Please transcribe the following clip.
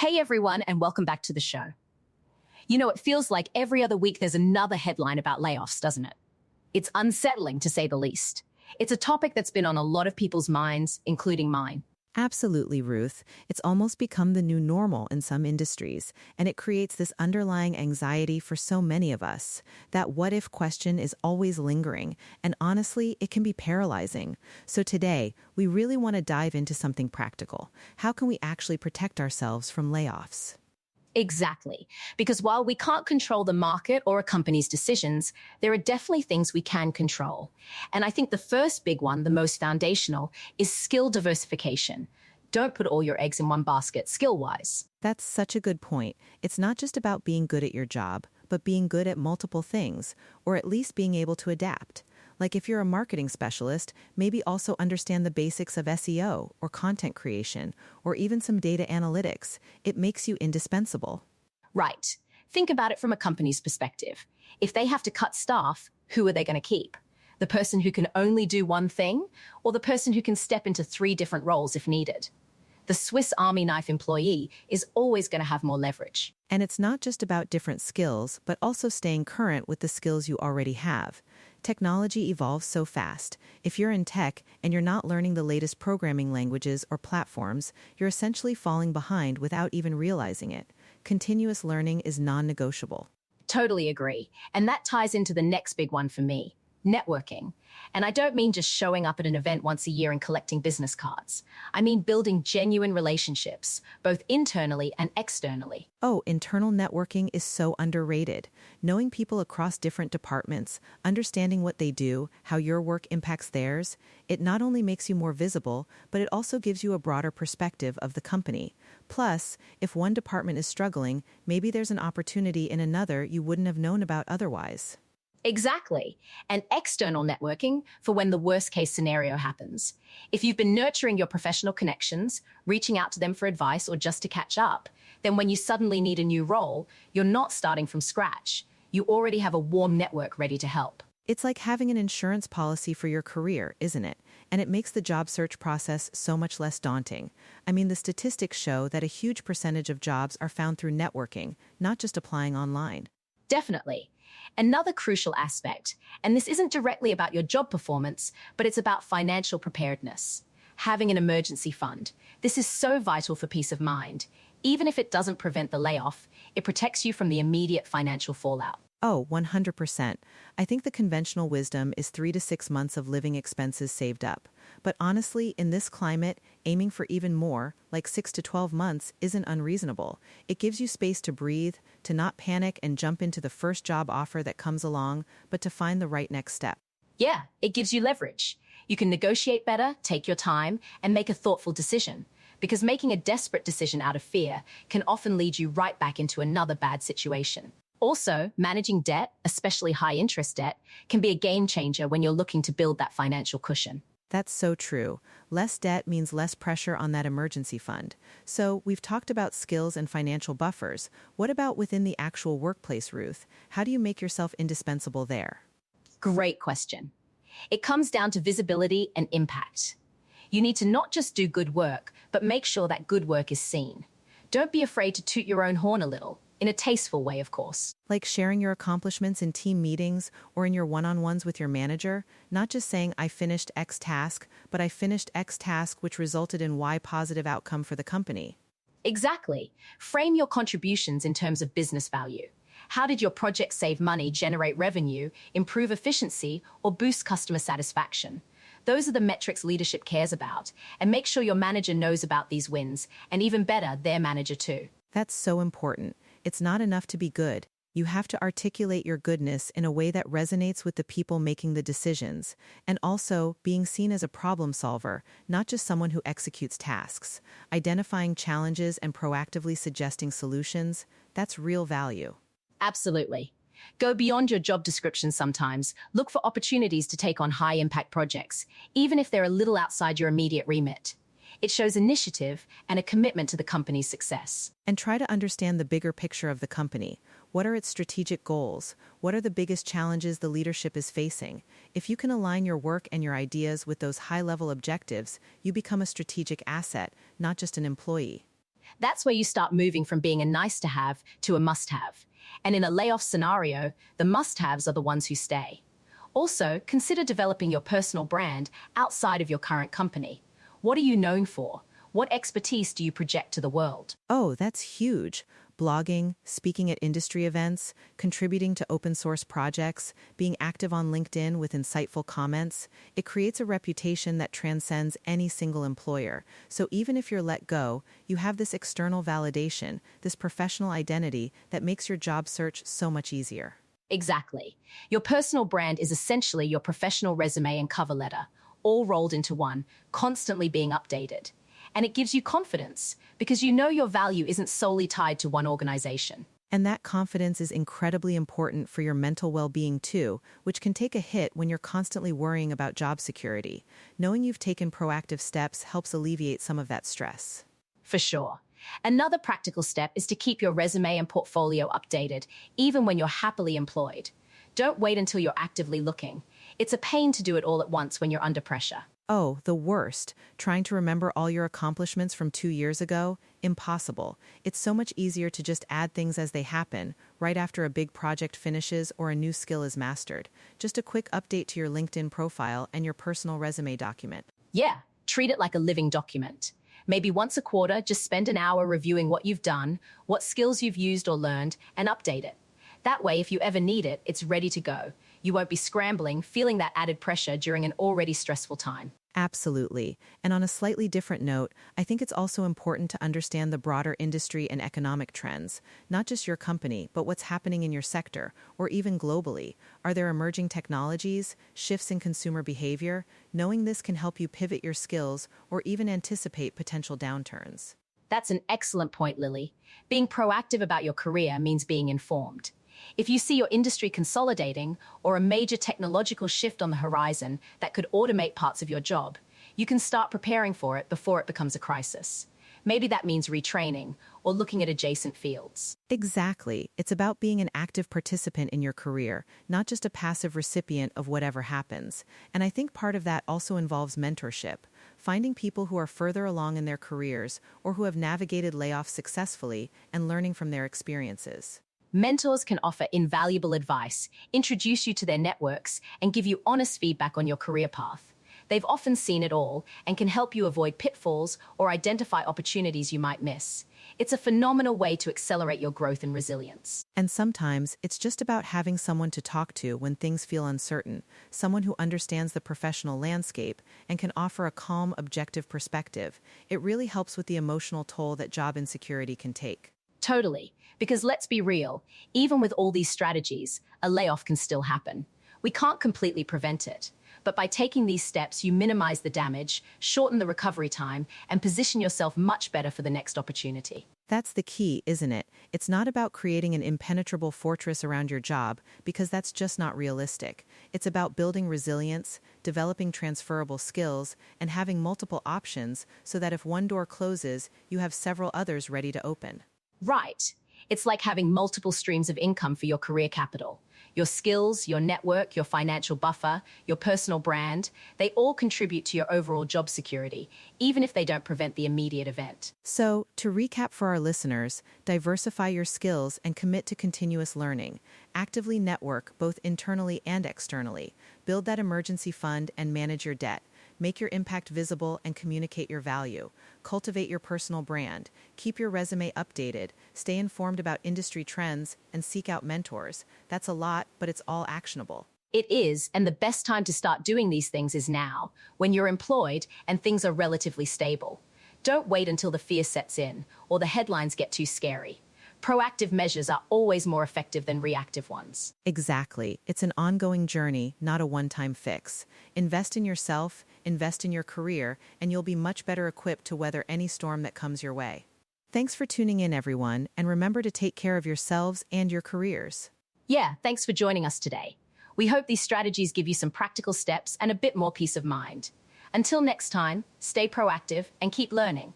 Hey everyone, and welcome back to the show. You know, it feels like every other week there's another headline about layoffs, doesn't it? It's unsettling, to say the least. It's a topic that's been on a lot of people's minds, including mine. Absolutely, Ruth. It's almost become the new normal in some industries, and it creates this underlying anxiety for so many of us. That what-if question is always lingering, and honestly, it can be paralyzing. So today, we really want to dive into something practical. How can we actually protect ourselves from layoffs? Exactly. Because while we can't control the market or a company's decisions, there are definitely things we can control. And I think the first big one, the most foundational, is skill diversification. Don't put all your eggs in one basket skill-wise. That's such a good point. It's not just about being good at your job, but being good at multiple things, or at least being able to adapt. Like if you're a marketing specialist, maybe also understand the basics of SEO or content creation, or even some data analytics. It makes you indispensable. Right. Think about it from a company's perspective. If they have to cut staff, who are they going to keep? The person who can only do one thing, or the person who can step into 3 different roles if needed? The Swiss Army knife employee is always going to have more leverage. And it's not just about different skills, but also staying current with the skills you already have. Technology evolves so fast. If you're in tech and you're not learning the latest programming languages or platforms, you're essentially falling behind without even realizing it. Continuous learning is non-negotiable. Totally agree. And that ties into the next big one for me, networking. And I don't mean just showing up at an event once a year and collecting business cards. I mean building genuine relationships, both internally and externally. Oh, internal networking is so underrated. Knowing people across different departments, understanding what they do, how your work impacts theirs, it not only makes you more visible, but it also gives you a broader perspective of the company. Plus, if one department is struggling, maybe there's an opportunity in another you wouldn't have known about otherwise. Exactly. And external networking for when the worst case scenario happens. If you've been nurturing your professional connections, reaching out to them for advice or just to catch up, then when you suddenly need a new role, you're not starting from scratch. You already have a warm network ready to help. It's like having an insurance policy for your career, isn't it? And it makes the job search process so much less daunting. I mean, the statistics show that a huge percentage of jobs are found through networking, not just applying online. Definitely. Another crucial aspect, and this isn't directly about your job performance, but it's about financial preparedness. Having an emergency fund. This is so vital for peace of mind. Even if it doesn't prevent the layoff, it protects you from the immediate financial fallout. Oh, 100%. I think the conventional wisdom is 3 to 6 months of living expenses saved up. But honestly, in this climate, aiming for even more, like 6 to 12 months, isn't unreasonable. It gives you space to breathe, to not panic and jump into the first job offer that comes along, but to find the right next step. Yeah, it gives you leverage. You can negotiate better, take your time, and make a thoughtful decision. Because making a desperate decision out of fear can often lead you right back into another bad situation. Also, managing debt, especially high-interest debt, can be a game changer when you're looking to build that financial cushion. That's so true. Less debt means less pressure on that emergency fund. So, we've talked about skills and financial buffers. What about within the actual workplace, Ruth? How do you make yourself indispensable there? Great question. It comes down to visibility and impact. You need to not just do good work, but make sure that good work is seen. Don't be afraid to toot your own horn a little. In a tasteful way, of course. Like sharing your accomplishments in team meetings or in your one-on-ones with your manager, not just saying I finished X task, but I finished X task which resulted in Y positive outcome for the company. Exactly. Frame your contributions in terms of business value. How did your project save money, generate revenue, improve efficiency, or boost customer satisfaction? Those are the metrics leadership cares about, and make sure your manager knows about these wins, and even better, their manager too. That's so important. It's not enough to be good. You have to articulate your goodness in a way that resonates with the people making the decisions, and also being seen as a problem solver, not just someone who executes tasks. Identifying challenges and proactively suggesting solutions, that's real value. Absolutely. Go beyond your job description sometimes. Look for opportunities to take on high-impact projects, even if they're a little outside your immediate remit. It shows initiative and a commitment to the company's success. And try to understand the bigger picture of the company. What are its strategic goals? What are the biggest challenges the leadership is facing? If you can align your work and your ideas with those high-level objectives, you become a strategic asset, not just an employee. That's where you start moving from being a nice to have to a must have. And in a layoff scenario, the must haves are the ones who stay. Also, consider developing your personal brand outside of your current company. What are you known for? What expertise do you project to the world? Oh, that's huge. Blogging, speaking at industry events, contributing to open source projects, being active on LinkedIn with insightful comments. It creates a reputation that transcends any single employer. So even if you're let go, you have this external validation, this professional identity that makes your job search so much easier. Exactly. Your personal brand is essentially your professional resume and cover letter, all rolled into one, constantly being updated. And it gives you confidence because you know your value isn't solely tied to one organization. And that confidence is incredibly important for your mental well-being too, which can take a hit when you're constantly worrying about job security. Knowing you've taken proactive steps helps alleviate some of that stress. For sure. Another practical step is to keep your resume and portfolio updated, even when you're happily employed. Don't wait until you're actively looking. It's a pain to do it all at once when you're under pressure. Oh, the worst. Trying to remember all your accomplishments from 2 years ago? Impossible. It's so much easier to just add things as they happen, right after a big project finishes or a new skill is mastered. Just a quick update to your LinkedIn profile and your personal resume document. Yeah, treat it like a living document. Maybe once a quarter, just spend an hour reviewing what you've done, what skills you've used or learned, and update it. That way, if you ever need it, it's ready to go. You won't be scrambling, feeling that added pressure during an already stressful time. Absolutely. And on a slightly different note, I think it's also important to understand the broader industry and economic trends, not just your company, but what's happening in your sector, or even globally. Are there emerging technologies, shifts in consumer behavior? Knowing this can help you pivot your skills or even anticipate potential downturns. That's an excellent point, Lily. Being proactive about your career means being informed. If you see your industry consolidating or a major technological shift on the horizon that could automate parts of your job, you can start preparing for it before it becomes a crisis. Maybe that means retraining or looking at adjacent fields. Exactly. It's about being an active participant in your career, not just a passive recipient of whatever happens. And I think part of that also involves mentorship. Finding people who are further along in their careers or who have navigated layoffs successfully and learning from their experiences. Mentors can offer invaluable advice, introduce you to their networks, and give you honest feedback on your career path. They've often seen it all and can help you avoid pitfalls or identify opportunities you might miss. It's a phenomenal way to accelerate your growth and resilience. And sometimes it's just about having someone to talk to when things feel uncertain, someone who understands the professional landscape and can offer a calm, objective perspective. It really helps with the emotional toll that job insecurity can take. Totally. Because let's be real, even with all these strategies, a layoff can still happen. We can't completely prevent it. But by taking these steps, you minimize the damage, shorten the recovery time, and position yourself much better for the next opportunity. That's the key, isn't it? It's not about creating an impenetrable fortress around your job, because that's just not realistic. It's about building resilience, developing transferable skills, and having multiple options so that if one door closes, you have several others ready to open. Right. It's like having multiple streams of income for your career capital. Your skills, your network, your financial buffer, your personal brand, they all contribute to your overall job security, even if they don't prevent the immediate event. So, to recap for our listeners, diversify your skills and commit to continuous learning. Actively network, both internally and externally. Build that emergency fund and manage your debt. Make your impact visible and communicate your value. Cultivate your personal brand. Keep your resume updated. Stay informed about industry trends and seek out mentors. That's a lot, but it's all actionable. It is, and the best time to start doing these things is now, when you're employed and things are relatively stable. Don't wait until the fear sets in or the headlines get too scary. Proactive measures are always more effective than reactive ones. Exactly. It's an ongoing journey, not a one-time fix. Invest in yourself, invest in your career, and you'll be much better equipped to weather any storm that comes your way. Thanks for tuning in, everyone, and remember to take care of yourselves and your careers. Yeah, thanks for joining us today. We hope these strategies give you some practical steps and a bit more peace of mind. Until next time, stay proactive and keep learning.